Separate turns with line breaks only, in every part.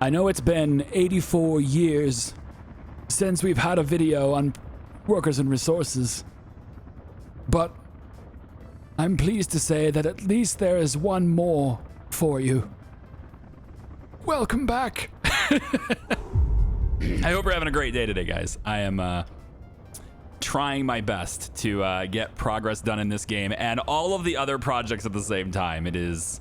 I know it's been 84 years since we've had a video on workers and resources, but I'm pleased to say that at least there is one more for you. Welcome back.
I hope you're having a great day today, guys. I am trying my best to get progress done in this game and all of the other projects at the same time. It's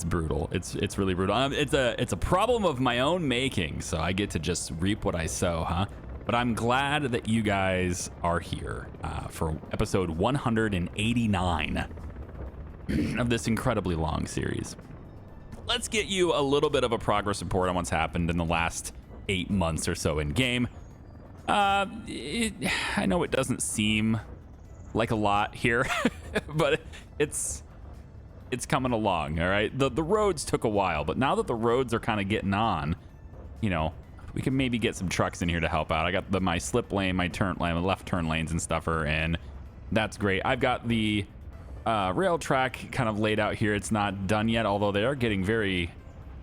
brutal. It's really brutal. It's a problem of my own making, so I get to just reap what I sow, huh? But I'm glad that you guys are here for episode 189 of this incredibly long series. Let's get you a little bit of a progress report on what's happened in the last 8 months or so in game. I know it doesn't seem like a lot here, but it's coming along, all right? The roads took a while, but now that the roads are kind of getting on, you know, we can maybe get some trucks in here to help out. I got my slip lane, my turn lane, my left turn lanes and stuff are in. That's great. I've got the rail track kind of laid out here. It's not done yet, although they are getting very,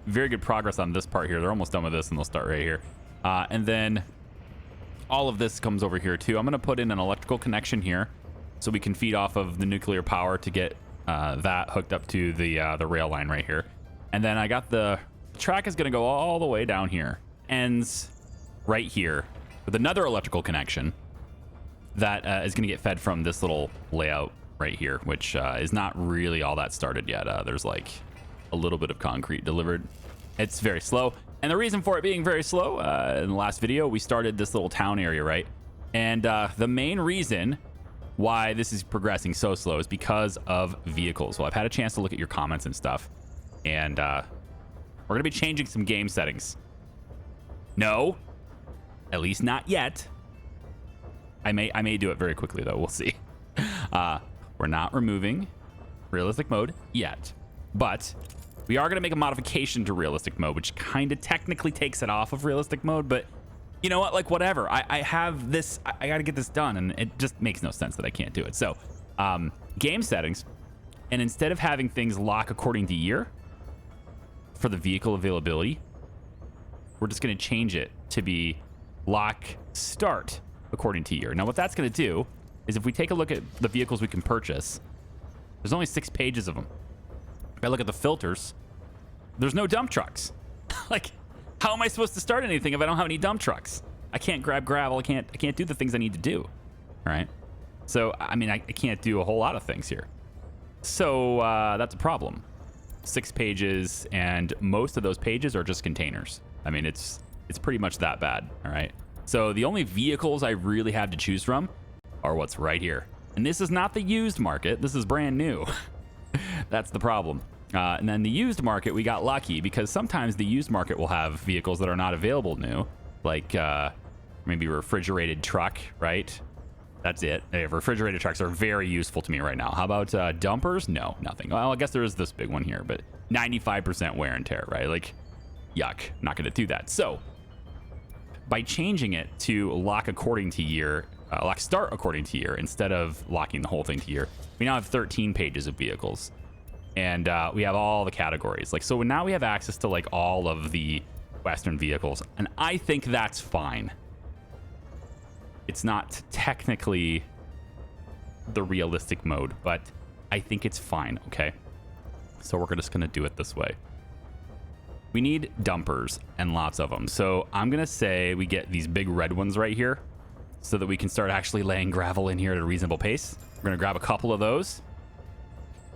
very good progress on this part here. They're almost done with this, and they'll start right here. And then all of this comes over here too. I'm going to put in an electrical connection here so we can feed off of the nuclear power to get that hooked up to the rail line right here. And then I got the track is going to go all the way down here. Ends right here with another electrical connection that is going to get fed from this little layout right here, which is not really all that started yet. There's like a little bit of concrete delivered. It's very slow. And the reason for it being very slow, in the last video, we started this little town area, right? And the main reason why this is progressing so slow is because of vehicles. Well, I've had a chance to look at your comments and stuff, and we're going to be changing some game settings. No, at least not yet. I may do it very quickly, though. We'll see. We're not removing realistic mode yet, but we are going to make a modification to realistic mode, which kind of technically takes it off of realistic mode, but you know what? Like, whatever. I have this. I got to get this done, and it just makes no sense that I can't do it. So, game settings, and instead of having things lock according to year for the vehicle availability, we're just going to change it to be lock start according to year. Now, what that's going to do is if we take a look at the vehicles we can purchase, there's only 6 pages of them. If I look at the filters, there's no dump trucks. Like, how am I supposed to start anything if I don't have any dump trucks? I can't grab gravel. I can't do the things I need to do. All right. So, I mean, I can't do a whole lot of things here. So that's a problem. 6 pages, and most of those pages are just containers. I mean, it's pretty much that bad. All right. So the only vehicles I really have to choose from are what's right here. And this is not the used market. This is brand new. That's the problem. And then the used market, we got lucky because sometimes the used market will have vehicles that are not available new, like maybe a refrigerated truck, right? That's it. Refrigerated trucks are very useful to me right now. How about dumpers? No, nothing. Well, I guess there is this big one here, but 95% wear and tear, right? Like, yuck, not going to do that. So by changing it to lock according to year, lock start according to year, instead of locking the whole thing to year, we now have 13 pages of vehicles. And we have all the categories. Like, so now we have access to like all of the Western vehicles. And I think that's fine. It's not technically the realistic mode, but I think it's fine, okay? So we're just gonna do it this way. We need dumpers and lots of them. So I'm gonna say we get these big red ones right here so that we can start actually laying gravel in here at a reasonable pace. We're gonna grab a couple of those.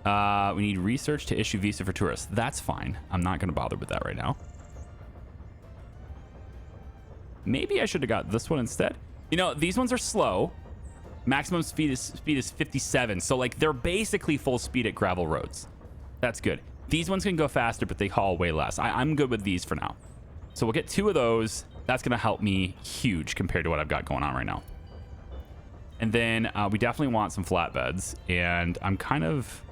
We need research to issue visa for tourists. That's fine. I'm not going to bother with that right now. Maybe I should have got this one instead. You know, these ones are slow. Maximum speed is 57. So, like, they're basically full speed at gravel roads. That's good. These ones can go faster, but they haul way less. I'm good with these for now. So we'll get 2 of those. That's going to help me huge compared to what I've got going on right now. And then we definitely want some flatbeds. And I'm kind of...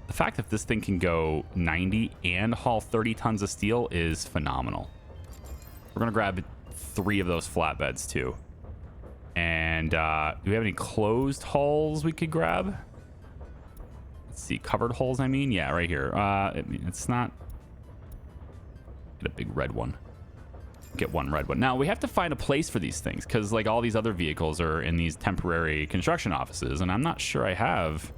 The fact that this thing can go 90 and haul 30 tons of steel is phenomenal. We're going to grab 3 of those flatbeds too. And do we have any closed hulls we could grab? Let's see, covered hulls, I mean. Yeah, right here. It's not... Get a big red one. Get one red one. Now, we have to find a place for these things because, like, all these other vehicles are in these temporary construction offices, and I'm not sure I have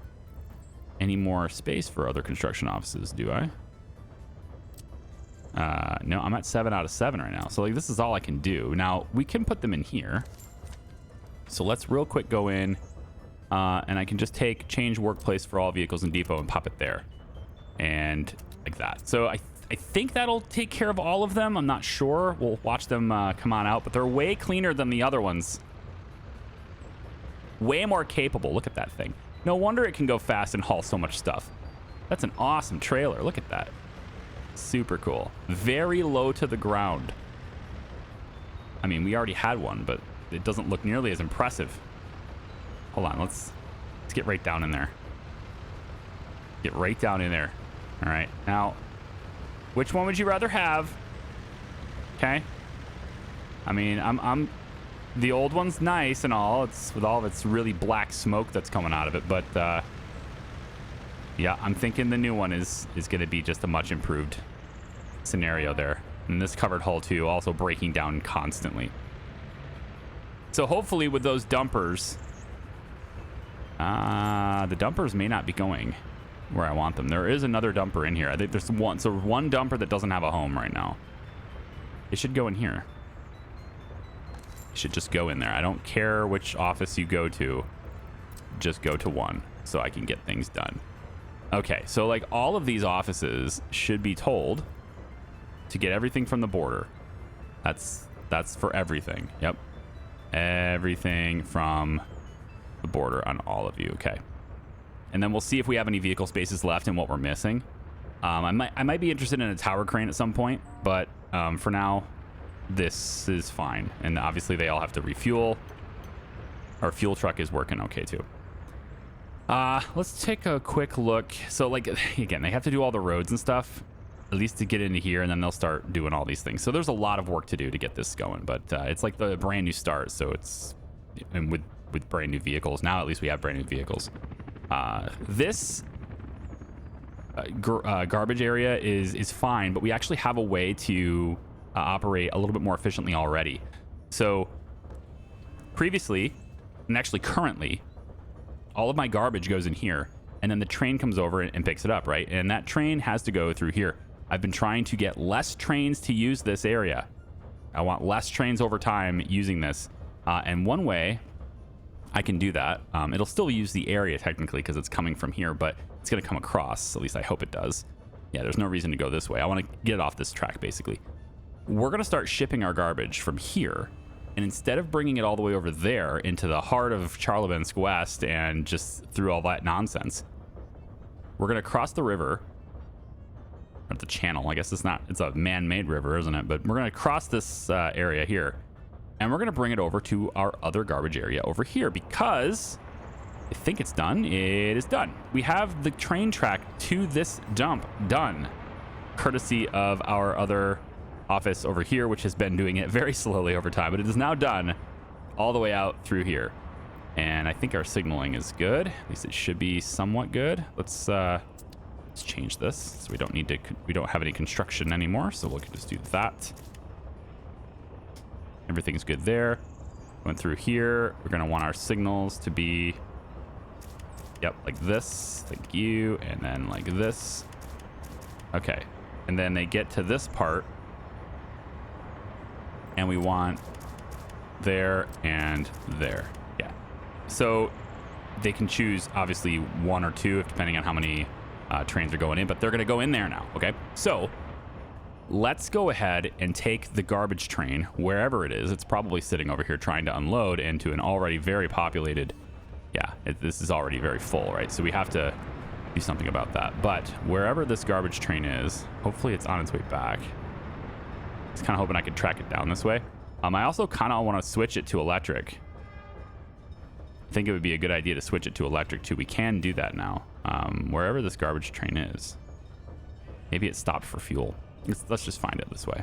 any more space for other construction offices, do I? No, I'm at 7 out of 7 right now. So, like, this is all I can do. Now, we can put them in here. So let's real quick go in, and I can just change workplace for all vehicles in depot and pop it there. And like that. So I think that'll take care of all of them. I'm not sure. We'll watch them come on out, but they're way cleaner than the other ones. Way more capable. Look at that thing. No wonder it can go fast and haul so much stuff. That's an awesome trailer. Look at that. Super cool. Very low to the ground. I mean, we already had one, but it doesn't look nearly as impressive. Hold on. Let's get right down in there. Get right down in there. All right. Now, which one would you rather have? Okay. I mean, I'm the old one's nice and all. It's with all of its really black smoke that's coming out of it, but yeah, I'm thinking the new one is going to be just a much improved scenario there. And this covered hull too, also breaking down constantly. So hopefully with those dumpers, the dumpers may not be going where I want them. There is another dumper in here. I think there's one. So one dumper that doesn't have a home right now. It should go in here. It should just go in there. I don't care which office you go to. Just go to one so I can get things done. Okay, so like all of these offices should be told to get everything from the border. That's for everything. Yep. Everything from the border on all of you. Okay. And then we'll see if we have any vehicle spaces left and what we're missing. I might be interested in a tower crane at some point, but for now, this is fine. And obviously they all have to refuel. Our fuel truck is working okay too. Let's take a quick look. So like, again, they have to do all the roads and stuff, at least to get into here, and then they'll start doing all these things. So there's a lot of work to do to get this going, but it's like the brand new start. So it's, and with brand new vehicles, now at least we have brand new vehicles. This garbage area is fine, but we actually have a way to operate a little bit more efficiently already. So previously, and actually currently, all of my garbage goes in here, and then the train comes over and picks it up, right? And that train has to go through here. I've been trying to get less trains to use this area. I want less trains over time using this. And one way I can do that, it'll still use the area technically because it's coming from here, but it's going to come across. At least I hope it does. Yeah, there's no reason to go this way. I want to get it off this track, basically. We're going to start shipping our garbage from here. And instead of bringing it all the way over there into the heart of Charlevinsk West and just through all that nonsense, we're going to cross the river, or the channel. I guess it's a man-made river, isn't it? But we're going to cross this area here, and we're going to bring it over to our other garbage area over here because I think it's done. It is done. We have the train track to this dump done, courtesy of our other office over here, which has been doing it very slowly over time, but it is now done all the way out through here. And I think our signaling is good. At least it should be somewhat good. Let's change this so we don't have any construction anymore, so we'll just do that. Everything's good there. Went through here. We're going to want our signals to be, yep, like this. Thank you. And then like this. Okay. And then they get to this part, and we want there and there. Yeah. So they can choose obviously one or two depending on how many trains are going in, but they're going to go in there now. Okay. So let's go ahead and take the garbage train wherever it is. It's probably sitting over here trying to unload into an already very populated. Yeah, this is already very full, right? So we have to do something about that. But wherever this garbage train is, hopefully it's on its way back. I was kind of hoping I could track it down this way. I also kind of want to switch it to electric. I think it would be a good idea to switch it to electric too. We can do that now. Wherever this garbage train is. Maybe it stopped for fuel. Let's just find it this way.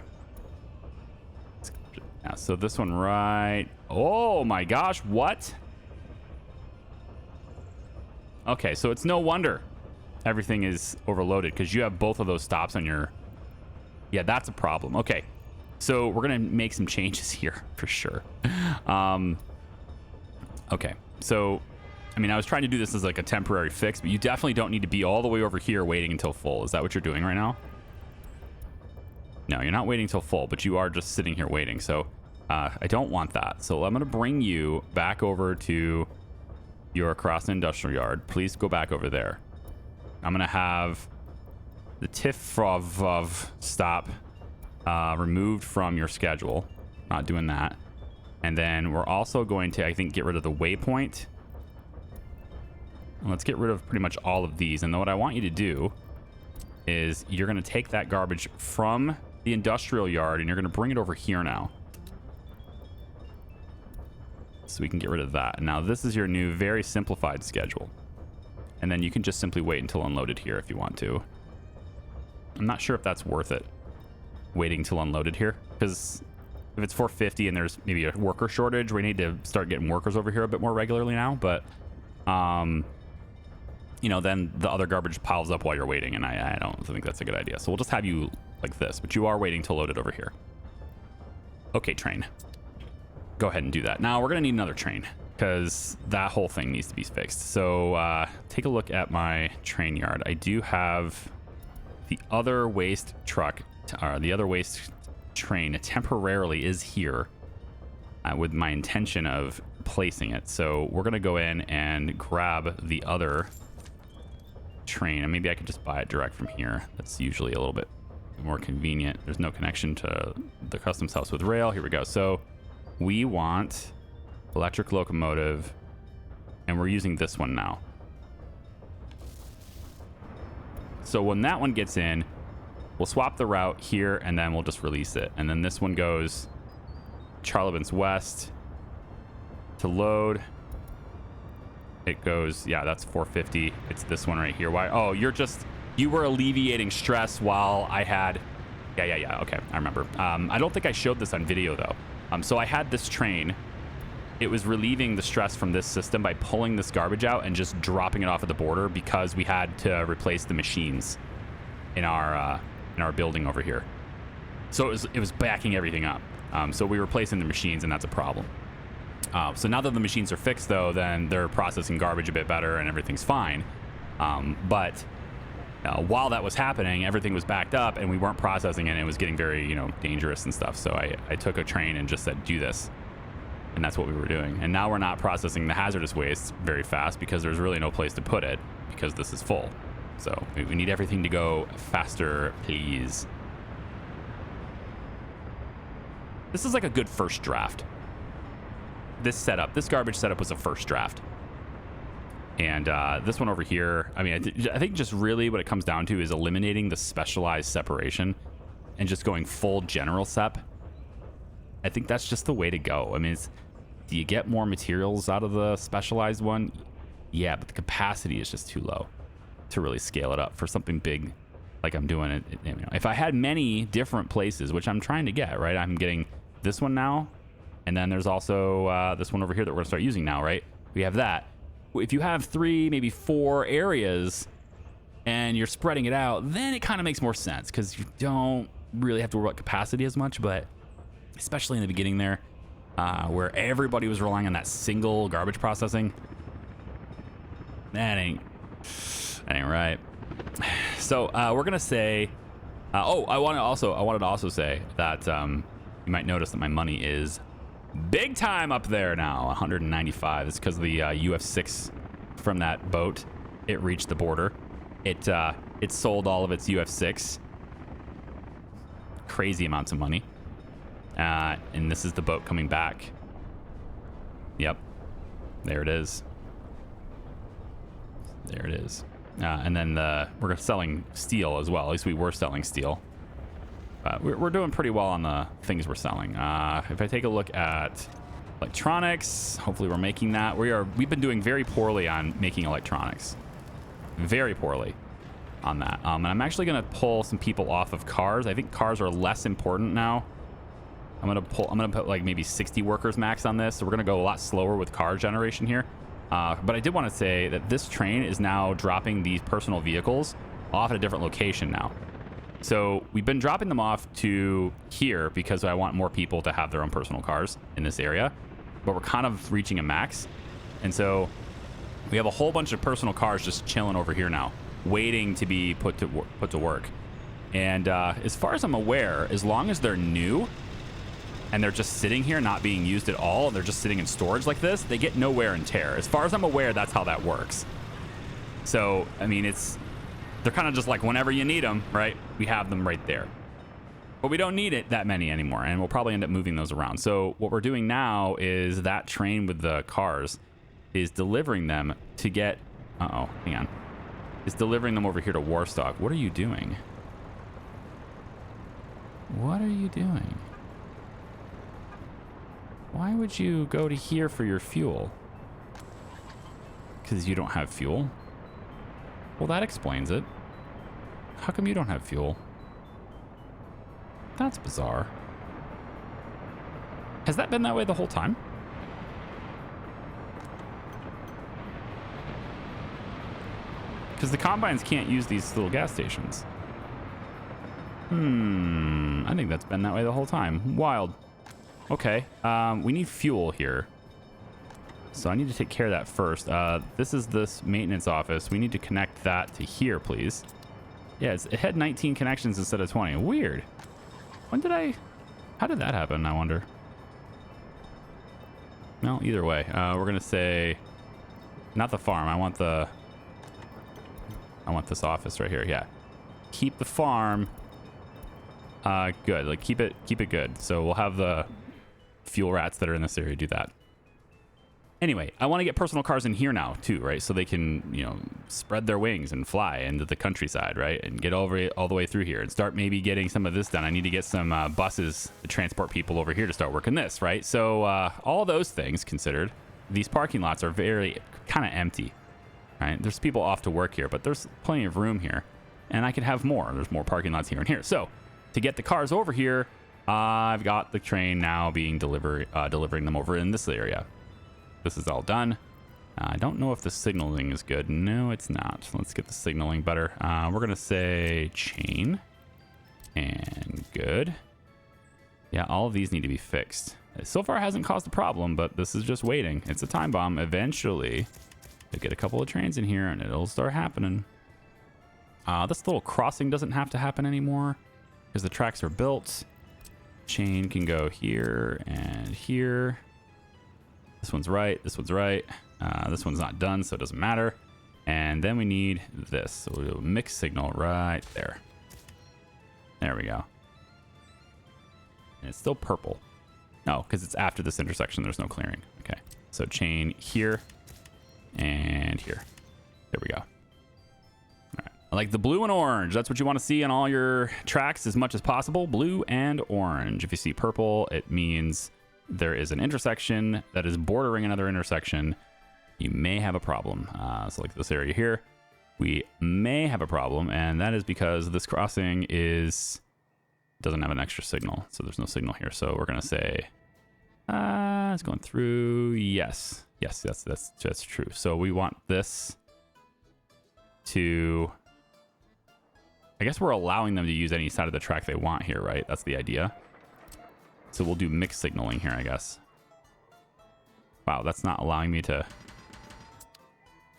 Yeah, so this one right. Oh my gosh, what? Okay, so it's no wonder everything is overloaded because you have both of those stops on your Yeah, that's a problem. Okay, so we're gonna make some changes here for sure. Okay, so I mean, I was trying to do this as like a temporary fix, but you definitely don't need to be all the way over here waiting until full. Is that what you're doing right now? No, you're not waiting until full, but you are just sitting here waiting. So I don't want that. So I'm gonna bring you back over to your cross industrial yard. Please go back over there. I'm gonna have the TIFF of stop removed from your schedule. Not doing that. And then we're also going to, I think, get rid of the waypoint. Let's get rid of pretty much all of these. And then what I want you to do is you're going to take that garbage from the industrial yard and you're going to bring it over here now. So we can get rid of that. And now this is your new, very simplified schedule. And then you can just simply wait until unloaded here if you want to. I'm not sure if that's worth it, waiting till unloaded here, because if it's 450 and there's maybe a worker shortage, we need to start getting workers over here a bit more regularly now. But, you know, then the other garbage piles up while you're waiting, and I don't think that's a good idea. So we'll just have you like this, but you are waiting till loaded over here. Okay, train. Go ahead and do that. Now we're going to need another train because that whole thing needs to be fixed. So take a look at my train yard. I do have the other waste truck, the other waste train temporarily is here with my intention of placing it. So we're going to go in and grab the other train, and maybe I could just buy it direct from here. That's usually a little bit more convenient. There's no connection to the customs house with rail. Here we go. So we want electric locomotive, and we're using this one now. So when that one gets in, we'll swap the route here, and then we'll just release it. And then this one goes Charlevins West to load. It goes, yeah, that's 450. It's this one right here. Why? Oh, you were alleviating stress while I had, yeah. Okay, I remember. I don't think I showed this on video though. So I had this train. It was relieving the stress from this system by pulling this garbage out and just dropping it off at the border because we had to replace the machines in our building over here. So it was backing everything up. So we were replacing the machines, and that's a problem. So now that the machines are fixed, though, then they're processing garbage a bit better and everything's fine. But while that was happening, everything was backed up and we weren't processing it, and it was getting very, dangerous and stuff. So I took a train and just said, do this. And that's what we were doing. And now we're not processing the hazardous waste very fast because there's really no place to put it because this is full. So we need everything to go faster, please. This is like a good first draft. This garbage setup was a first draft. And this one over here, I mean, I think just really what it comes down to is eliminating the specialized separation and just going full general sep. I think that's just the way to go. I mean, do you get more materials out of the specialized one? Yeah, but the capacity is just too low to really scale it up for something big like I'm doing it. If I had many different places, which I'm trying to get, right? I'm getting this one now, and then there's also this one over here that we're gonna start using now, right? We have that. If you have 3, maybe 4 areas and you're spreading it out, then it kind of makes more sense because you don't really have to worry about capacity as much. But especially in the beginning there, where everybody was relying on that single garbage processing, that ain't right. So we're gonna say, I wanted to also say that you might notice that my money is big time up there now, 195. It's because of the UF6 from that boat. It reached the border. It sold all of its UF6. Crazy amounts of money. And this is the boat coming back. Yep. There it is. There it is. And then we're selling steel as well. At least we were selling steel. We're doing pretty well on the things we're selling. If I take a look at electronics, hopefully we're making that. We've been doing very poorly on making electronics. Very poorly on that. And I'm actually going to pull some people off of cars. I think cars are less important now. I'm gonna put like maybe 60 workers max on this, so we're gonna go a lot slower with car generation here. But I did want to say that this train is now dropping these personal vehicles off at a different location now. So we've been dropping them off to here because I want more people to have their own personal cars in this area, but we're kind of reaching a max. And so we have a whole bunch of personal cars just chilling over here now, waiting to be put to work. And as far as I'm aware, as long as they're new and they're just sitting here not being used at all, and they're just sitting in storage like this, they get no wear and tear. As far as I'm aware, that's how that works. So, I mean, they're kind of just like whenever you need them, right? We have them right there. But we don't need it that many anymore, and we'll probably end up moving those around. So what we're doing now is that train with the cars is delivering them to get... Uh-oh, hang on. Is delivering them over here to Warstock. What are you doing? What are you doing? Why would you go to here for your fuel? Because you don't have fuel? Well, that explains it. How come you don't have fuel? That's bizarre. Has that been that way the whole time? Because the combines can't use these little gas stations. I think that's been that way the whole time. Wild. Okay, we need fuel here. So I need to take care of that first. This is this maintenance office. We need to connect that to here, please. Yeah, it had 19 connections instead of 20. Weird. How did that happen, I wonder? Well, either way, we're gonna say, not the farm. I want this office right here. Yeah, keep the farm. Good. Like keep it good. So we'll have the fuel rats that are in this area do that. Anyway, I want to get personal cars in here now too, right? So they can, spread their wings and fly into the countryside, right? And get all the way through here and start maybe getting some of this done. I need to get some buses to transport people over here to start working this, right? So all those things considered, these parking lots are very kind of empty, right? There's people off to work here, but there's plenty of room here, and I could have more. There's more parking lots here and here. So to get the cars over here, I've got the train now being delivering them over in this area. This is all done. I don't know if the signaling is good. No, it's not. Let's get the signaling better. We're going to say chain and good. Yeah, all of these need to be fixed. It so far hasn't caused a problem, but this is just waiting. It's a time bomb. Eventually, you'll get a couple of trains in here and it'll start happening. This little crossing doesn't have to happen anymore because the tracks are built. Chain can go here and here. This one's right. This one's right. This one's not done, so it doesn't matter. And then we need this. So we'll do a mix signal right there. There we go. And it's still purple. No, because it's after this intersection. There's no clearing. Okay. So chain here and here. There we go. All right. I like the blue and orange. That's what you want to see on all your tracks as much as possible. Blue and orange. If you see purple, it means there is an intersection that is bordering another intersection. You may have a problem. So like this area here, we may have a problem, and that is because this crossing doesn't have an extra signal, so there's no signal here. So we're gonna say it's going through. Yes, that's true. So we want this to, I guess we're allowing them to use any side of the track they want here, right? That's the idea. So we'll do mixed signaling here, I guess. Wow, that's not allowing me to...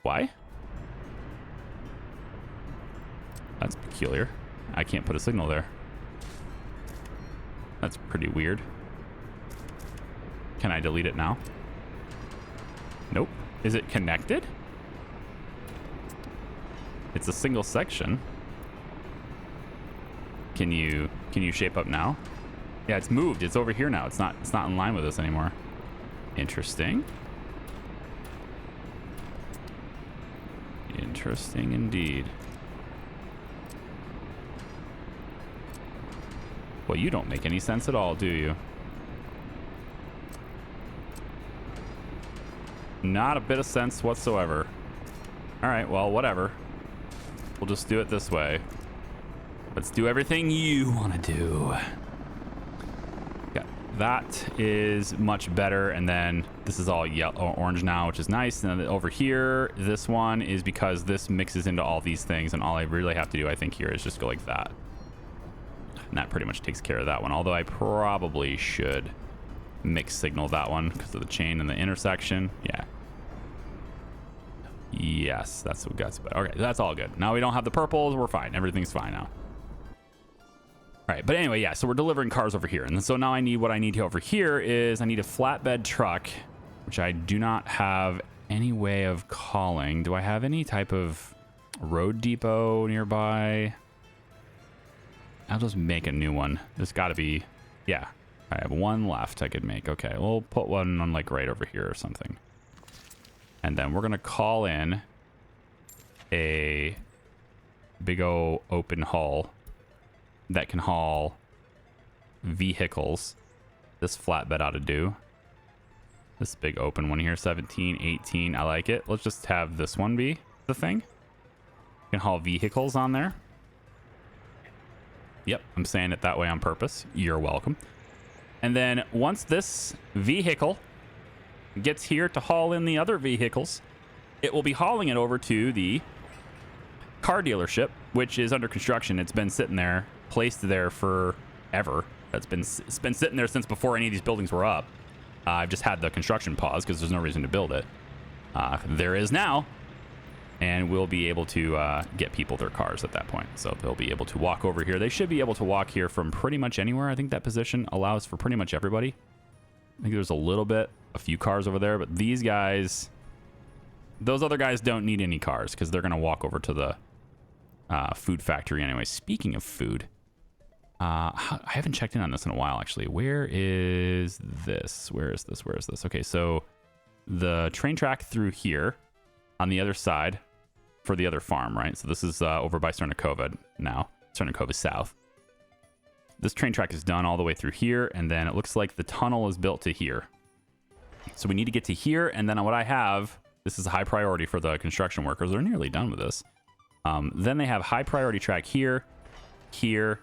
Why? That's peculiar. I can't put a signal there. That's pretty weird. Can I delete it now? Nope. Is it connected? It's a single section. Can you shape up now? Yeah, it's moved. It's over here now. It's not in line with us anymore. Interesting. Interesting indeed. Well, you don't make any sense at all, do you? Not a bit of sense whatsoever. All right, well, whatever. We'll just do it this way. Let's do everything you want to do. That is much better, and then this is all yellow, orange now, which is nice. And then over here, this one is because this mixes into all these things, and all I really have to do, I think, here is just go like that. And that pretty much takes care of that one. Although I probably should mix signal that one because of the chain and the intersection. Yeah. Yes, that's what got better. Okay, that's all good. Now we don't have the purples. We're fine. Everything's fine now. All right, but anyway, yeah, so we're delivering cars over here. And so now I need what I need over here is I need a flatbed truck, which I do not have any way of calling. Do I have any type of road depot nearby? I'll just make a new one. There's got to be, yeah. I have one left I could make. Okay, we'll put one on like right over here or something. And then we're going to call in a big old open haul that can haul vehicles. This flatbed ought to do. This big open one here, 17, 18. I like it. Let's just have this one be the thing. You can haul vehicles on there. Yep, I'm saying it that way on purpose. You're welcome. And then once this vehicle gets here to haul in the other vehicles, it will be hauling it over to the car dealership, which is under construction. It's been sitting there, placed there forever. It's been sitting there since before any of these buildings were up. I've just had the construction pause because there's no reason to build it. There is now, and we'll be able to get people their cars at that point. So they'll be able to walk over here. They should be able to walk here from pretty much anywhere. I think that position allows for pretty much everybody. I think there's a few cars over there, but these guys, those other guys don't need any cars because they're going to walk over to the food factory anyway. Speaking of food, I haven't checked in on this in a while, actually. Where is this? Where is this? Okay, so the train track through here on the other side for the other farm, right? So this is over by Cernicova now. Cernicova South. This train track is done all the way through here, and then it looks like the tunnel is built to here. So we need to get to here, and then what I have, this is a high priority for the construction workers. They're nearly done with this. Then they have high priority track here, here,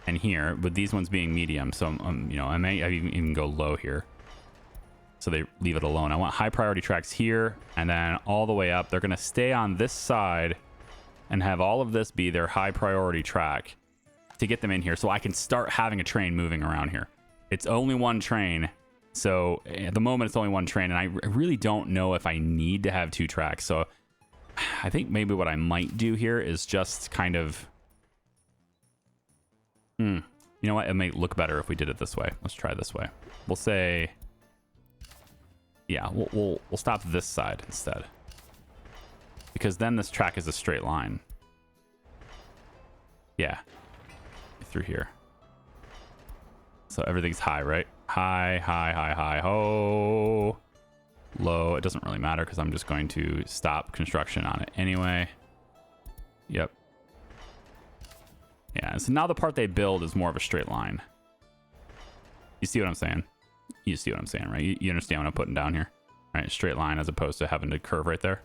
and here, with these ones being medium. So, you know, I may even go low here. So they leave it alone. I want high priority tracks here, and then all the way up. They're going to stay on this side and have all of this be their high priority track to get them in here so I can start having a train moving around here. It's only one train. So at the moment, it's only one train, and I really don't know if I need to have two tracks. So I think maybe what I might do here is just kind of... You know what? It may look better if we did it this way. Let's try this way. We'll say... Yeah, we'll stop this side instead. Because then this track is a straight line. Yeah. Through here. So everything's high, right? High, high, high, high, ho. Low. It doesn't really matter because I'm just going to stop construction on it anyway. Yep. Yeah, so now the part they build is more of a straight line. You see what I'm saying? You see what I'm saying, right? You understand what I'm putting down here? Right, straight line as opposed to having to curve right there.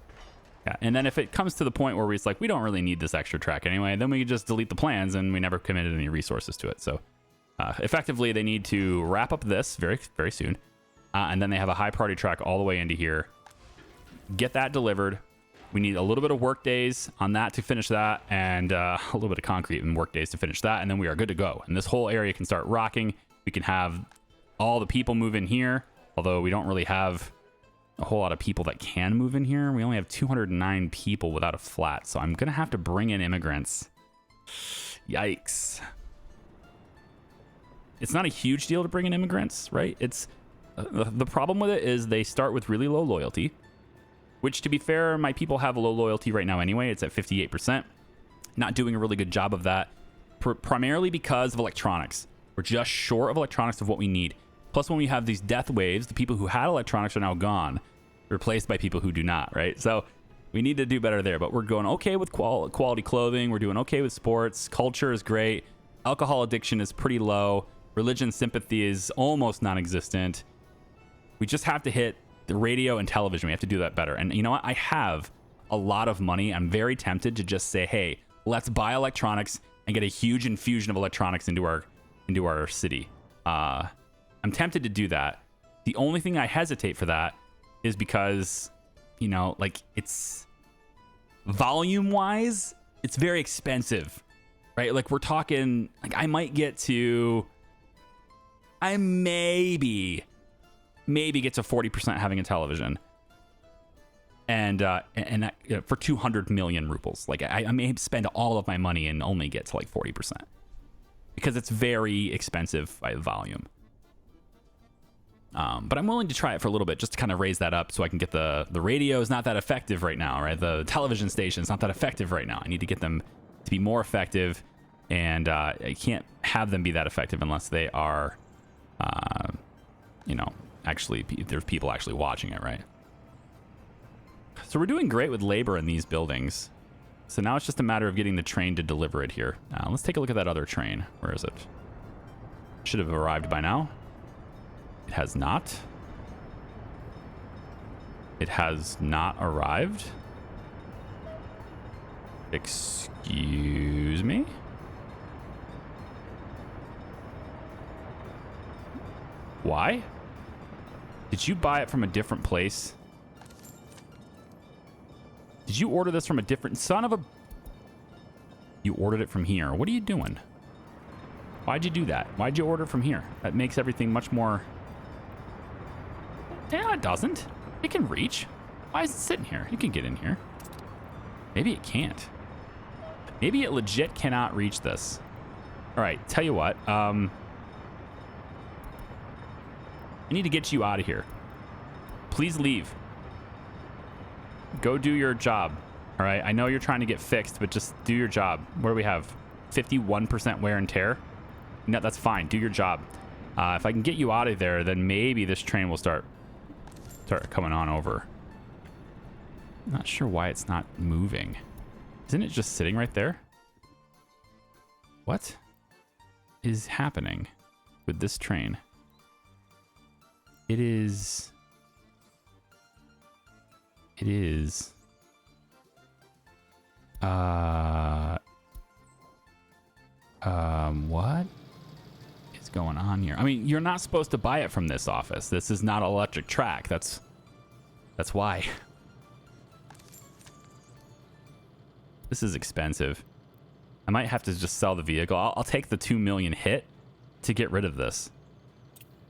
Yeah, and then if it comes to the point where it's like, we don't really need this extra track anyway, then we can just delete the plans and we never committed any resources to it. So effectively, they need to wrap up this very, very soon. And then they have a high priority track all the way into here. Get that delivered. We need a little bit of work days on that to finish that, and a little bit of concrete and work days to finish that, and then we are good to go. And this whole area can start rocking. We can have all the people move in here, although we don't really have a whole lot of people that can move in here. We only have 209 people without a flat, so I'm going to have to bring in immigrants. Yikes. It's not a huge deal to bring in immigrants, right? It's the problem with it is they start with really low loyalty, which, to be fair, my people have a low loyalty right now anyway. It's at 58%. Not doing a really good job of that, primarily because of electronics. We're just short of electronics of what we need. Plus, when we have these death waves, the people who had electronics are now gone, replaced by people who do not, right? So we need to do better there, but we're going okay with quality clothing. We're doing okay with sports. Culture is great. Alcohol addiction is pretty low. Religion sympathy is almost non-existent. We just have to hit the radio and television. We have to do that better. And you know what? I have a lot of money. I'm very tempted to just say, hey, let's buy electronics and get a huge infusion of electronics into our city. I'm tempted to do that. The only thing I hesitate for that is because, you know, like, it's volume wise, it's very expensive, right? Like we're talking, like I maybe get to 40% having a television. And that, for 200 million rubles, like I may spend all of my money and only get to like 40% because it's very expensive by volume. But I'm willing to try it for a little bit just to kind of raise that up so I can get the radio is not that effective right now, right? The television station is not that effective right now. I need to get them to be more effective, and I can't have them be that effective unless they are, actually there's people actually watching it, right? So we're doing great with labor in these buildings. So now it's just a matter of getting the train to deliver it here. Let's take a look at that other train. Where is it? Should have arrived by now. It has not. It has not arrived. Excuse me? Why? Did you buy it from a different place? Did you order this from a different... Son of a... You ordered it from here. What are you doing? Why'd you do that? Why'd you order from here? That makes everything much more... Yeah, it doesn't. It can reach. Why is it sitting here? You can get in here. Maybe it can't. Maybe it legit cannot reach this. All right, tell you what. I need to get you out of here. Please leave. Go do your job. All right, I know you're trying to get fixed, but just do your job. What do we have? 51% wear and tear? No, that's fine. Do your job. If I can get you out of there, then maybe this train will start coming on over. I'm not sure why it's not moving. Isn't it just sitting right there? What is happening with this train? It is... what is going on here? I mean, you're not supposed to buy it from this office. This is not electric track. That's why. This is expensive. I might have to just sell the vehicle. I'll take the 2 million hit to get rid of this.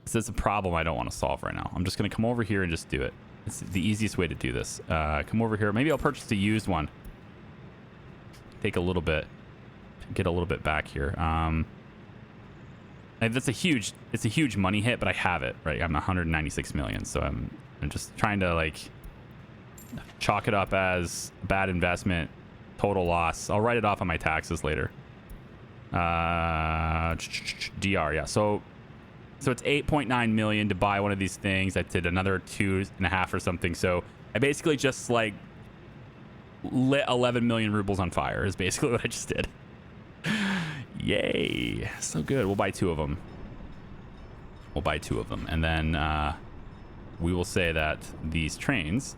This is a problem I don't want to solve right now. I'm just going to come over here and just do it. It's the easiest way to do this. Come over here. Maybe I'll purchase a used one. Take a little bit. Get a little bit back here. It's a huge money hit, but I have it, right? I'm 196 million. So I'm just trying to like chalk it up as bad investment, total loss. I'll write it off on my taxes later. DR, yeah. So it's 8.9 million to buy one of these things. I did another 2.5 or something. So I basically just like lit 11 million rubles on fire is basically what I just did. Yay. So good. We'll buy 2 of them. And then we will say that these trains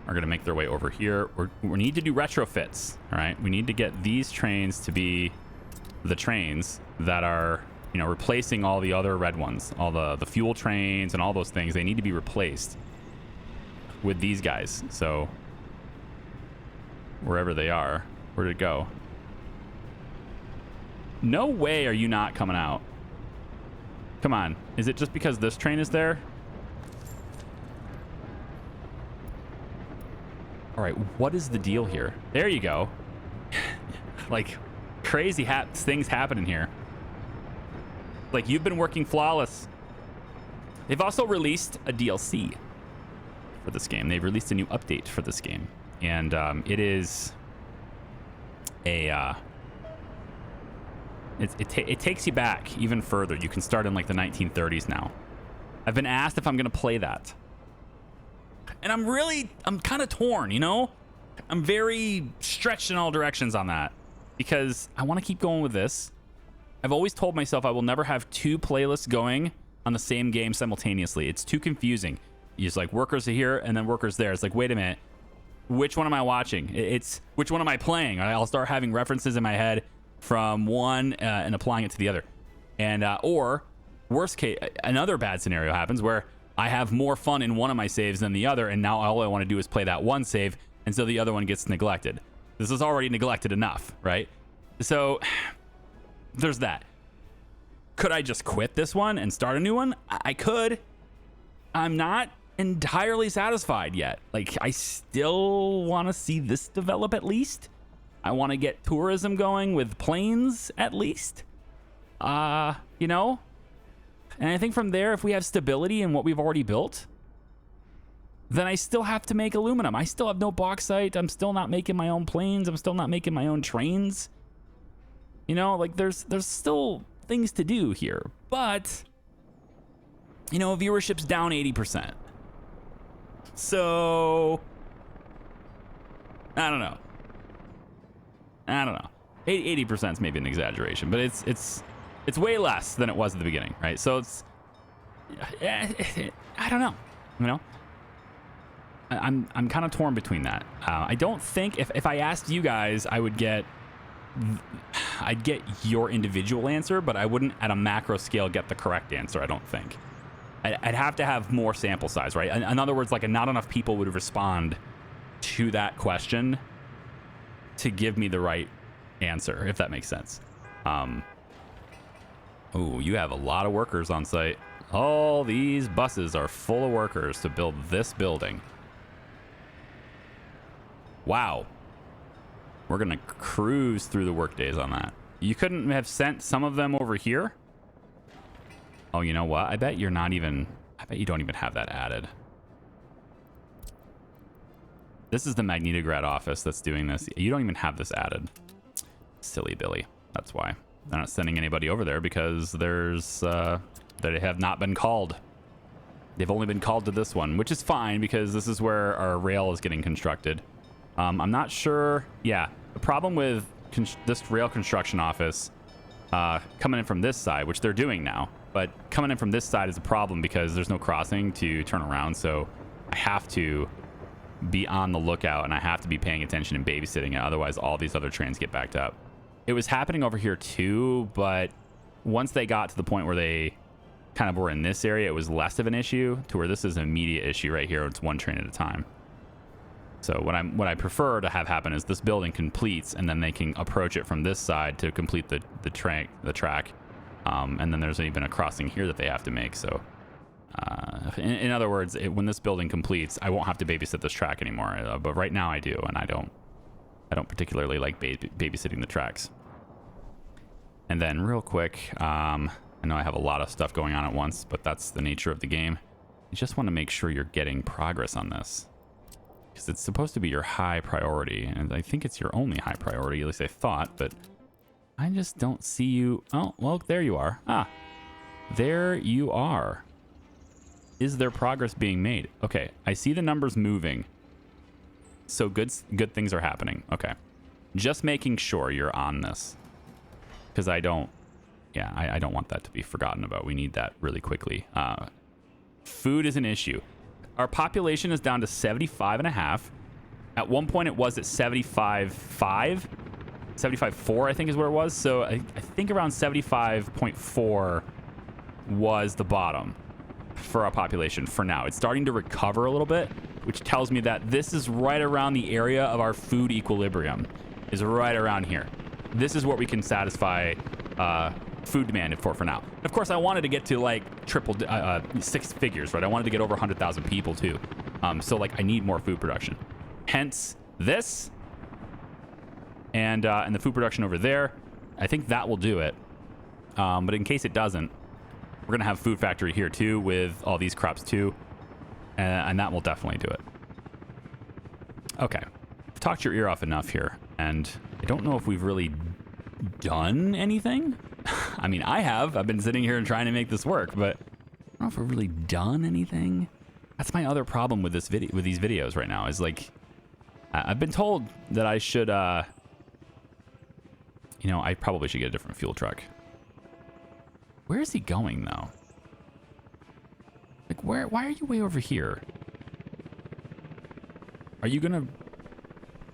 are going to make their way over here. We need to do retrofits. All right. We need to get these trains to be the trains that are... replacing all the other red ones, all the fuel trains and all those things. They need to be replaced with these guys. So wherever they are, where'd it go? No way are you not coming out. Come on. Is it just because this train is there? All right. What is the deal here? There you go. Like crazy things happening here. Like, you've been working flawless. They've also released a DLC for this game. They've released a new update for this game. And it is a... It takes you back even further. You can start in, like, the 1930s now. I've been asked if I'm going to play that. And I'm kind of torn, I'm very stretched in all directions on that. Because I want to keep going with this. I've always told myself I will never have 2 playlists going on the same game simultaneously. It's too confusing. It's like workers are here and then workers there. It's like, wait a minute. Which one am I watching? It's which one am I playing? I'll start having references in my head from one and applying it to the other. And or worst case, another bad scenario happens where I have more fun in one of my saves than the other. And now all I want to do is play that one save. And so the other one gets neglected. This is already neglected enough, right? So there's that. Could I just quit this one and start a new one? I could. I'm not entirely satisfied yet. Like, I still want to see this develop at least. I want to get tourism going with planes at least. You know? And I think from there, if we have stability in what we've already built, then I still have to make aluminum. I still have no bauxite. I'm still not making my own planes. I'm still not making my own trains. You know, like there's still things to do here. But, you know, viewership's down 80%. So, I don't know. 80% is maybe an exaggeration, but it's way less than it was at the beginning, right? So it's, I don't know, you know? I'm kind of torn between that. I don't think if I asked you guys, I'd get your individual answer, but I wouldn't at a macro scale get the correct answer. I don't think. I'd have to have more sample size, right? In other words, like not enough people would respond to that question to give me the right answer, if that makes sense. Oh, you have a lot of workers on site. All these buses are full of workers to build this building. Wow. We're going to cruise through the work days on that. You couldn't have sent some of them over here? Oh, you know what? I bet you don't even have that added. This is the Magnitograd office that's doing this. You don't even have this added. Silly Billy. That's why. They're not sending anybody over there because they have not been called. They've only been called to this one, which is fine because this is where our rail is getting constructed. I'm not sure. Yeah, the problem with this rail construction office coming in from this side, which they're doing now, but coming in from this side is a problem because there's no crossing to turn around. So I have to be on the lookout and I have to be paying attention and babysitting it. Otherwise, all these other trains get backed up. It was happening over here too, but once they got to the point where they kind of were in this area, it was less of an issue to where this is an immediate issue right here. It's one train at a time. So what I prefer to have happen is this building completes and then they can approach it from this side to complete the track. And then there's even a crossing here that they have to make. So in other words, when this building completes, I won't have to babysit this track anymore. But right now I do, and I don't particularly like babysitting the tracks. And then real quick, I know I have a lot of stuff going on at once, but that's the nature of the game. You just want to make sure you're getting progress on this. Because it's supposed to be your high priority, and I think it's your only high priority, at least I thought, but I just don't see you. Oh, well, there you are. Ah, there you are. Is there progress being made? Okay, I see the numbers moving. So good things are happening. Okay. Just making sure you're on this. Because I don't want that to be forgotten about. We need that really quickly. Food is an issue. Our population is down to 75.5. At one point it was at 75.5. 75.4, I think is where it was. So I think around 75.4 was the bottom for our population for now. It's starting to recover a little bit, which tells me that this is right around the area of our food equilibrium, is right around here. This is what we can satisfy food demand for now. Of course, I wanted to get to like six figures, right? I wanted to get over 100,000 people too. So like I need more food production. Hence this and the food production over there. I think that will do it. But in case it doesn't, we're going to have food factory here too with all these crops too. And that will definitely do it. Okay. I've talked your ear off enough here. And I don't know if we've really done anything. I mean, I have. I've been sitting here and trying to make this work, but I don't know if we've really done anything. That's my other problem with this video, with these videos right now, is like, I've been told that I should, I probably should get a different fuel truck. Where is he going though? Like, why are you way over here? Are you gonna,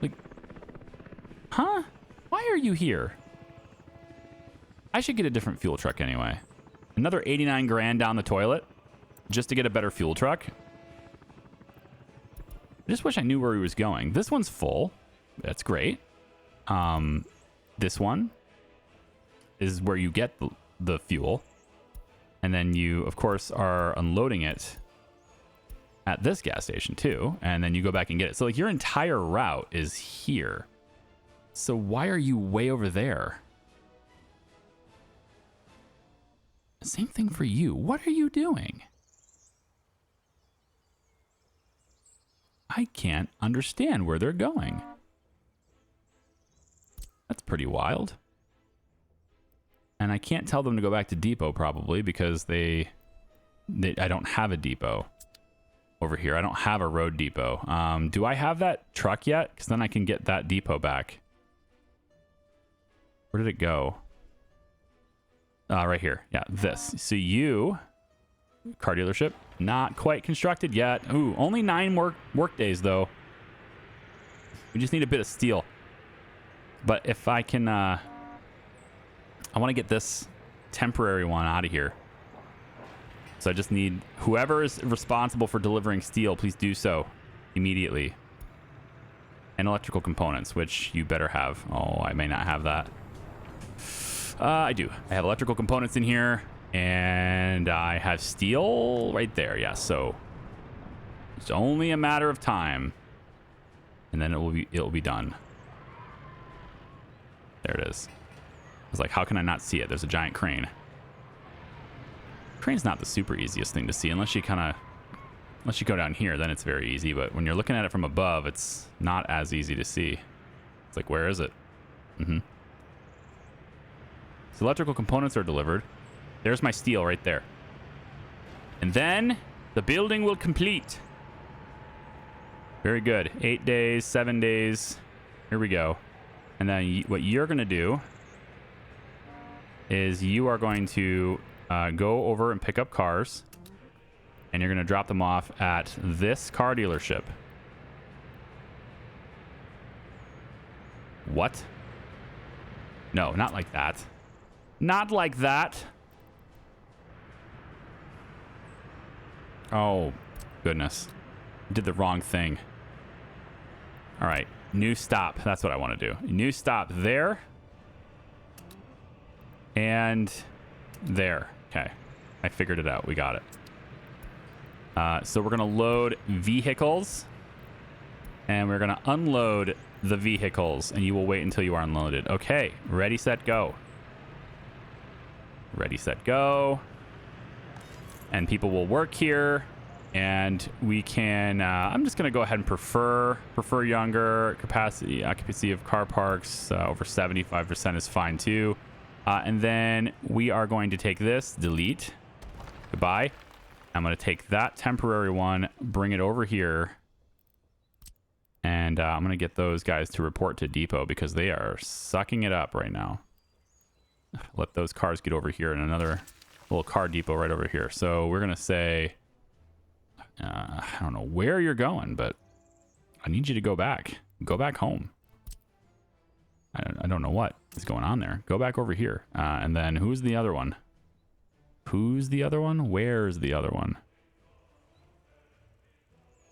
like, huh? Why are you here? I should get a different fuel truck anyway. Another 89 grand down the toilet just to get a better fuel truck. I just wish I knew where he was going. This one's full. That's great. this one is where you get the fuel. And then you, of course, are unloading it at this gas station too. And then you go back and get it. So like your entire route is here. So why are you way over there? Same thing for you. What are you doing? I can't understand where they're going. That's pretty wild. And I can't tell them to go back to depot probably because I don't have a depot over here. I don't have a road depot. Do I have that truck yet? Because then I can get that depot back. Where did it go? Right here. Yeah, this. So you, car dealership, not quite constructed yet. Ooh, only 9 more work days though. We just need a bit of steel. But if I can, I want to get this temporary one out of here. So I just need whoever is responsible for delivering steel, please do so immediately. And electrical components, which you better have. Oh, I may not have that. I do. I have electrical components in here, and I have steel right there. Yeah, so it's only a matter of time, and then it will be done. There it is. I was like, how can I not see it? There's a giant crane. Crane's not the super easiest thing to see unless you go down here, then it's very easy. But when you're looking at it from above, it's not as easy to see. It's like, where is it? So electrical components are delivered. There's my steel right there. And then the building will complete. Very good. 8 days, 7 days. Here we go. And then what you're going to do is you are going to go over and pick up cars. And you're going to drop them off at this car dealership. What? No, not like that. Not like that. Oh, goodness. Did the wrong thing. All right. New stop. That's what I want to do. New stop there. And there. Okay. I figured it out. We got it. So we're going to load vehicles. And we're going to unload the vehicles. And you will wait until you are unloaded. Okay. Ready, set, go. Ready, set, go. And people will work here. And we can, I'm just going to go ahead and prefer younger. Occupancy of car parks over 75% is fine too. And then we are going to take this, delete, goodbye. I'm going to take that temporary one, bring it over here. And I'm going to get those guys to report to depot because they are sucking it up right now. Let those cars get over here and another little car depot right over here. So we're going to say, I don't know where you're going, but I need you to go back. Go back home. I don't know what is going on there. Go back over here. And then who's the other one? Who's the other one? Where's the other one?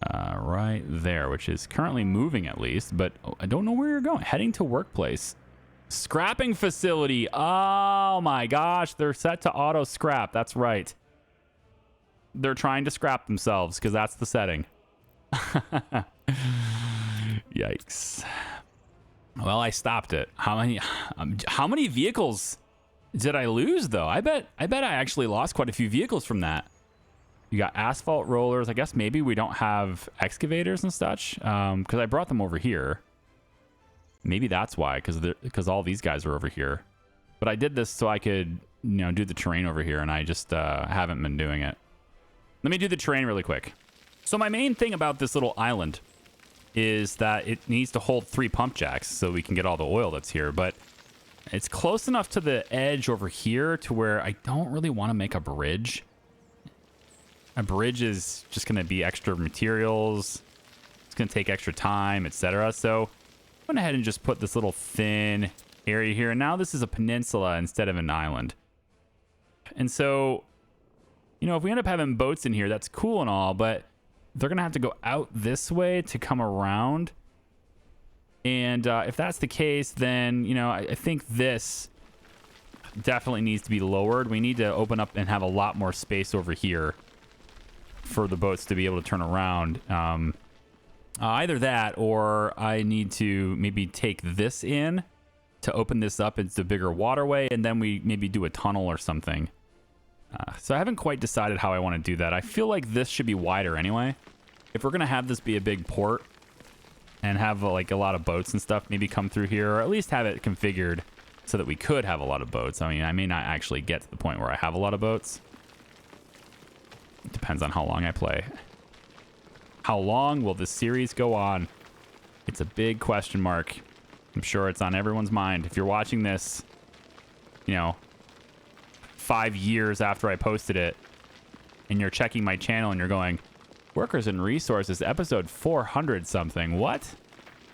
Right there, which is currently moving at least, but I don't know where you're going. Heading to workplace. Scrapping facility. Oh my gosh. They're set to auto scrap. That's right. They're trying to scrap themselves because that's the setting. Yikes. Well, I stopped it. How many vehicles did I lose though? I bet I actually lost quite a few vehicles from that. You got asphalt rollers. I guess maybe we don't have excavators and such because I brought them over here. Maybe that's why, because all these guys are over here. But I did this so I could, do the terrain over here, and I just haven't been doing it. Let me do the terrain really quick. So my main thing about this little island is that it needs to hold 3 pump jacks so we can get all the oil that's here. But it's close enough to the edge over here to where I don't really want to make a bridge. A bridge is just going to be extra materials. It's going to take extra time, etc. So I went ahead and just put this little thin area here. And now this is a peninsula instead of an island. And so, if we end up having boats in here, that's cool and all, but they're going to have to go out this way to come around. And if that's the case, then, you know, I think this definitely needs to be lowered. We need to open up and have a lot more space over here for the boats to be able to turn around. Either that, or I need to maybe take this in to open this up into a bigger waterway, and then we maybe do a tunnel or something. So I haven't quite decided how I want to do that. I feel like this should be wider anyway. If we're going to have this be a big port and have like a lot of boats and stuff maybe come through here, or at least have it configured so that we could have a lot of boats. I mean, I may not actually get to the point where I have a lot of boats. It depends on how long I play. How long will this series go on? It's a big question mark. I'm sure it's on everyone's mind. If you're watching this, you know, 5 years after I posted it, and you're checking my channel and you're going, Workers and Resources, episode 400 something. What?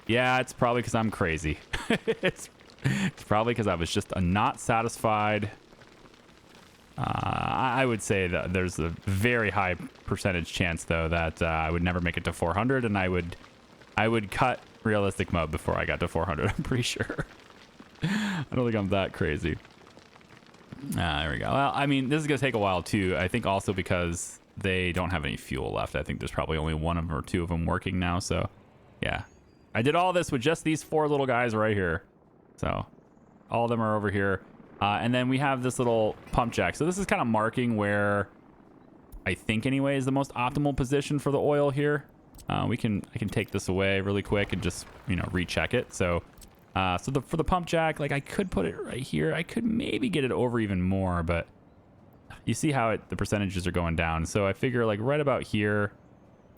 Yeah, it's probably because I'm crazy. It's probably because I was just not satisfied. I would say that there's a very high percentage chance, though, that I would never make it to 400, and I would cut realistic mode before I got to 400. I'm pretty sure. I don't think I'm that crazy. There we go. Well, I mean, this is gonna take a while too. I think also because they don't have any fuel left. I think there's probably only one of them or two of them working now. So, yeah, I did all this with just these 4 little guys right here. So, all of them are over here. And then we have this little pump jack. So this is kind of marking where I think anyway is the most optimal position for the oil here. I can take this away really quick and just, you know, recheck it. So for the pump jack, like I could put it right here. I could maybe get it over even more, but you see how the percentages are going down. So I figure like right about here,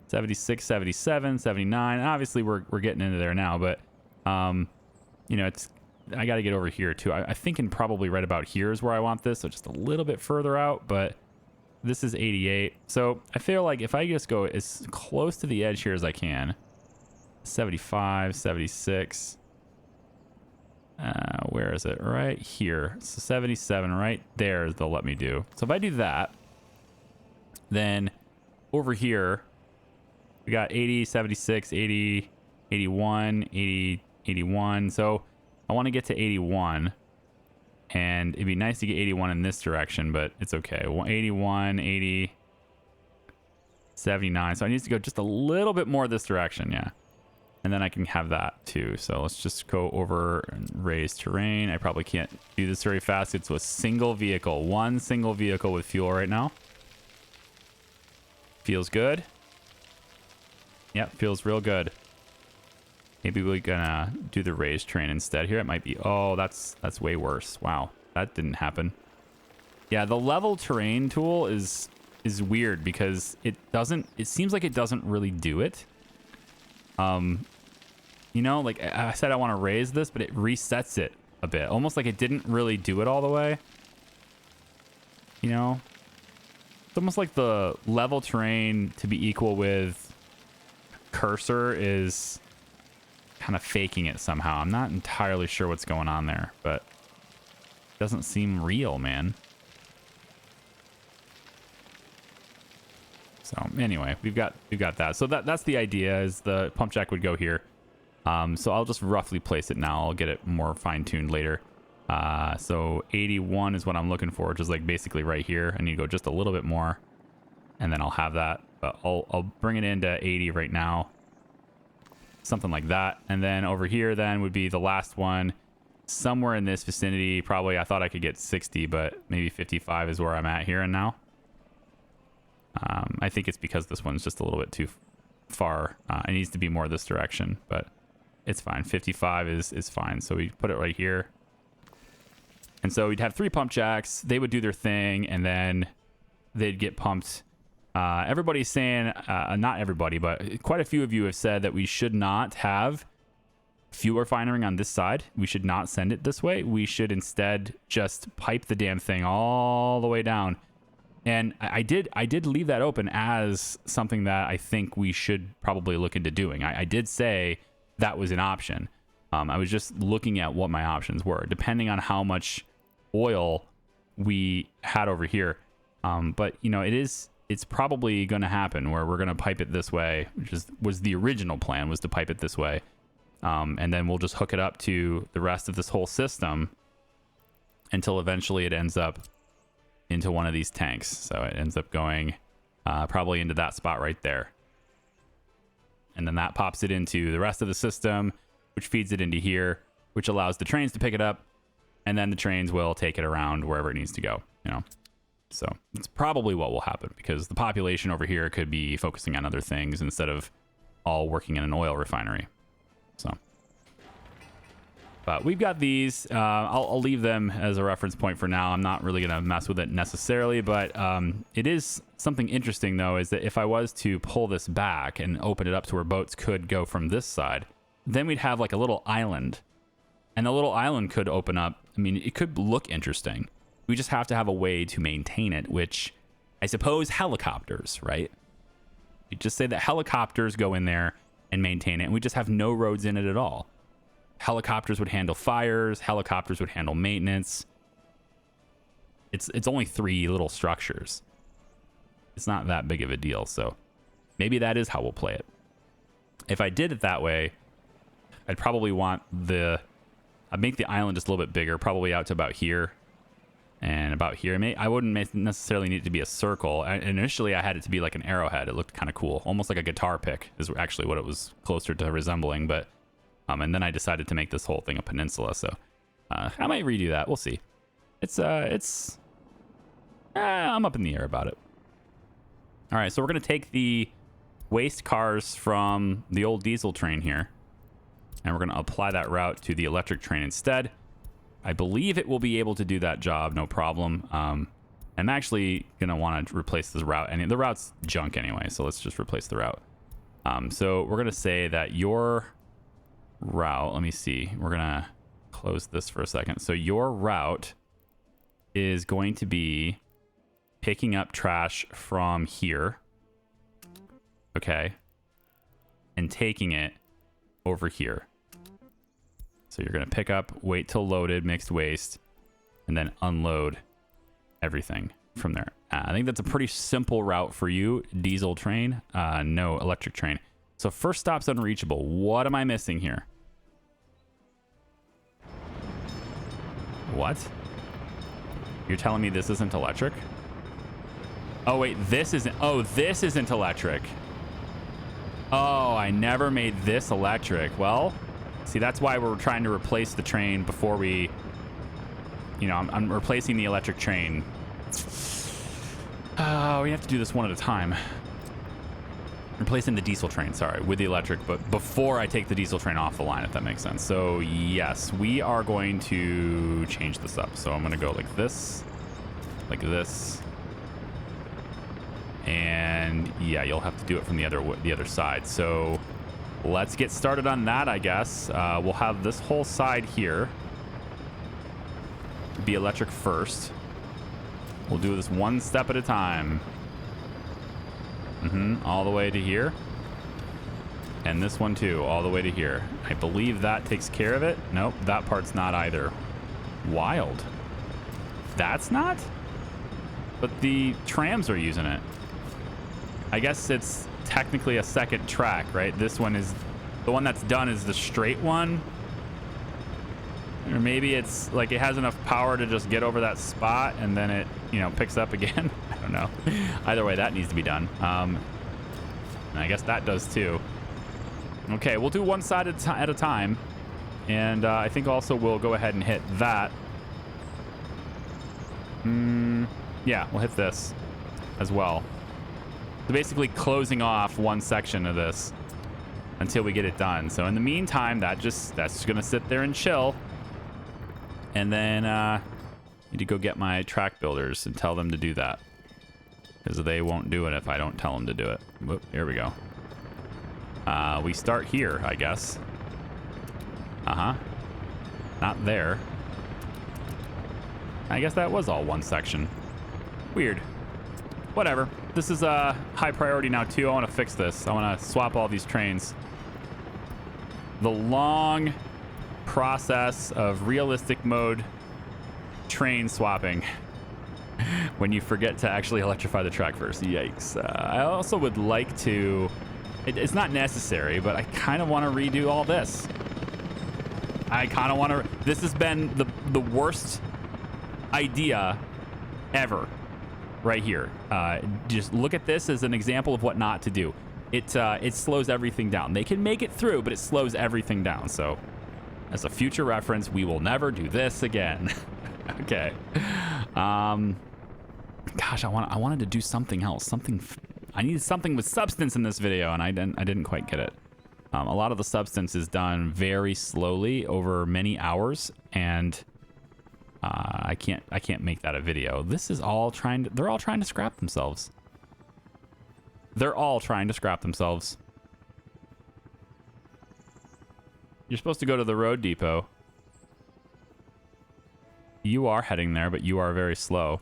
76, 77, 79. And obviously we're getting into there now, but you know, I got to get over here too. I thinking probably right about here is where I want this. So just a little bit further out, but this is 88. So I feel like if I just go as close to the edge here as I can, 75, 76. Where is it? Right here. So 77 right there they'll let me do. So if I do that, then over here, we got 80, 76, 80, 81, 80, 81. So I want to get to 81. And it'd be nice to get 81 in this direction, but it's okay. 81, 80, 79. So I need to go just a little bit more this direction, yeah. And then I can have that too. So let's just go over and raise terrain. I probably can't do this very fast. It's a single vehicle. One single vehicle with fuel right now. Feels good. Yep, feels real good. Maybe we're gonna do the raised terrain instead here. It might be, oh, that's way worse. Wow, that didn't happen. Yeah, the level terrain tool is weird because it seems like it doesn't really do it. You know, like I said, I want to raise this, but it resets it a bit. Almost like it didn't really do it all the way. You know? It's almost like the level terrain to be equal with cursor is kind of faking it somehow. I'm not entirely sure what's going on there, but it doesn't seem real, man. So anyway, we've got that. So that's the idea, is the pump jack would go here. So I'll just roughly place it now. I'll get it more fine-tuned later. So 81 is what I'm looking for, which is like basically right here. I need to go just a little bit more, and then I'll have that. But I'll bring it into 80 right now. Something like that. And then over here then would be the last one. Somewhere in this vicinity, probably I thought I could get 60, but maybe 55 is where I'm at here and now. I think it's because this one's just a little bit too far. It needs to be more this direction, but it's fine. 55 is fine. So we put it right here. And so we'd have 3 pump jacks. They would do their thing, and then they'd get pumped. Everybody's saying, not everybody, but quite a few of you have said that we should not have fuel refining on this side. We should not send it this way. We should instead just pipe the damn thing all the way down. And I did leave that open as something that I think we should probably look into doing. I did say that was an option. I was just looking at what my options were, depending on how much oil we had over here. But, you know, it's probably going to happen where we're going to pipe it this way, which was the original plan, was to pipe it this way. And then we'll just hook it up to the rest of this whole system until eventually it ends up into one of these tanks. So it ends up going probably into that spot right there. And then that pops it into the rest of the system, which feeds it into here, which allows the trains to pick it up. And then the trains will take it around wherever it needs to go, you know. So it's probably what will happen, because the population over here could be focusing on other things instead of all working in an oil refinery. So, but we've got these. I'll leave them as a reference point for now. I'm not really going to mess with it necessarily, but it is something interesting, though, is that if I was to pull this back and open it up to where boats could go from this side, then we'd have like a little island, and the little island could open up. I mean, it could look interesting. We just have to have a way to maintain it, which I suppose helicopters, right? You just say that helicopters go in there and maintain it, and we just have no roads in it at all. Helicopters would handle fires. Helicopters would handle maintenance. It's only 3 little structures. It's not that big of a deal, so maybe that is how we'll play it. If I did it that way, I'd probably want I'd make the island just a little bit bigger, probably out to about here and about here. I wouldn't necessarily need it to be a circle. Initially, I had it to be like an arrowhead. It looked kind of cool, almost like a guitar pick is actually what it was closer to resembling. But and then I decided to make this whole thing a peninsula. So I might redo that. We'll see. I'm up in the air about it. All right, so we're gonna take the waste cars from the old diesel train here, and we're going to apply that route to the electric train instead. I believe it will be able to do that job, no problem. I'm actually going to want to replace this route, and the route's junk anyway, so let's just replace the route. So we're going to say that your route, let me see, we're going to close this for a second. So your route is going to be picking up trash from here, okay, and taking it over here. So you're going to pick up, wait till loaded, mixed waste, and then unload everything from there. I think that's a pretty simple route for you. Diesel train, no electric train. So first stop's unreachable. What am I missing here? What? You're telling me this isn't electric? Oh, wait, this isn't. Oh, this isn't electric. Oh, I never made this electric. Well, see, that's why we're trying to replace the train before we, you know, I'm replacing the electric train. We have to do this one at a time. Replacing the diesel train, sorry, with the electric, but before I take the diesel train off the line, if that makes sense. So yes, we are going to change this up. So I'm going to go like this, and yeah, you'll have to do it from the other side. So let's get started on that, I guess. We'll have this whole side here be electric first. We'll do this one step at a time. All the way to here. And this one too, all the way to here. I believe that takes care of it. Nope, that part's not either. Wild. That's not? But the trams are using it. I guess it's technically a second track, right? This one is, the one that's done is the straight one. Or maybe it's like it has enough power to just get over that spot and then it, you know, picks up again. I don't know. Either way, that needs to be done. And I guess that does too. Okay, we'll do one side at a time. And I think also we'll go ahead and hit that. Yeah, we'll hit this as well. So basically closing off one section of this until we get it done. So in the meantime, that's just gonna sit there and chill. And then need to go get my track builders and tell them to do that, because they won't do it if I don't tell them to do it. Whoop, here we go. We start here, I guess. Not there. I guess that was all one section. Weird. Whatever. This is a high priority now too. I want to fix this. I want to swap all these trains. The long process of realistic mode train swapping when you forget to actually electrify the track first. Yikes. I also would like to, it's not necessary, but I kind of want to redo all this. I kind of want to. This has been the worst idea ever right here. Just look at this as an example of what not to do. It slows everything down. They can make it through, but it slows everything down. So as a future reference, we will never do this again. Okay. Gosh, I wanted to do something else. I needed something with substance in this video, and I didn't quite get it. A lot of the substance is done very slowly over many hours, and I can't make that a video. This is all they're all trying to scrap themselves. They're all trying to scrap themselves. You're supposed to go to the road depot. You are heading there, but you are very slow.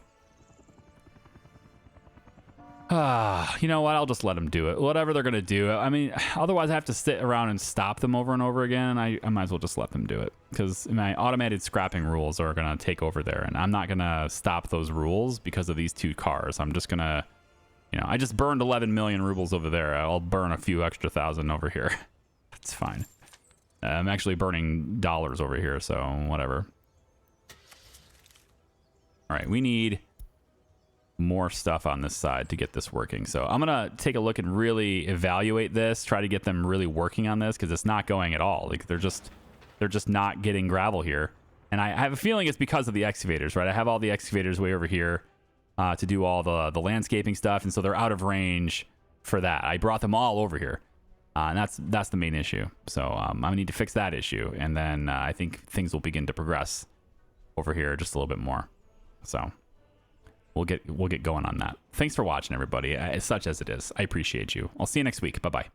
You know what? I'll just let them do it. Whatever they're going to do. I mean, otherwise I have to sit around and stop them over and over again. And I might as well just let them do it. Because my automated scrapping rules are going to take over there. And I'm not going to stop those rules because of these two cars. I'm just going to, you know, I just burned 11 million rubles over there. I'll burn a few extra thousand over here. That's fine. I'm actually burning dollars over here, so whatever. All right, we need more stuff on this side to get this working. So I'm gonna take a look and really evaluate this, try to get them really working on this, because it's not going at all. Like they're just not getting gravel here. And I have a feeling it's because of the excavators, right? I have all the excavators way over here to do all the landscaping stuff, and so they're out of range for that. I brought them all over here, and that's the main issue. So I need to fix that issue, and then I think things will begin to progress over here just a little bit more. So we'll get going on that. Thanks for watching, everybody. Such as it is, I appreciate you. I'll see you next week. Bye bye.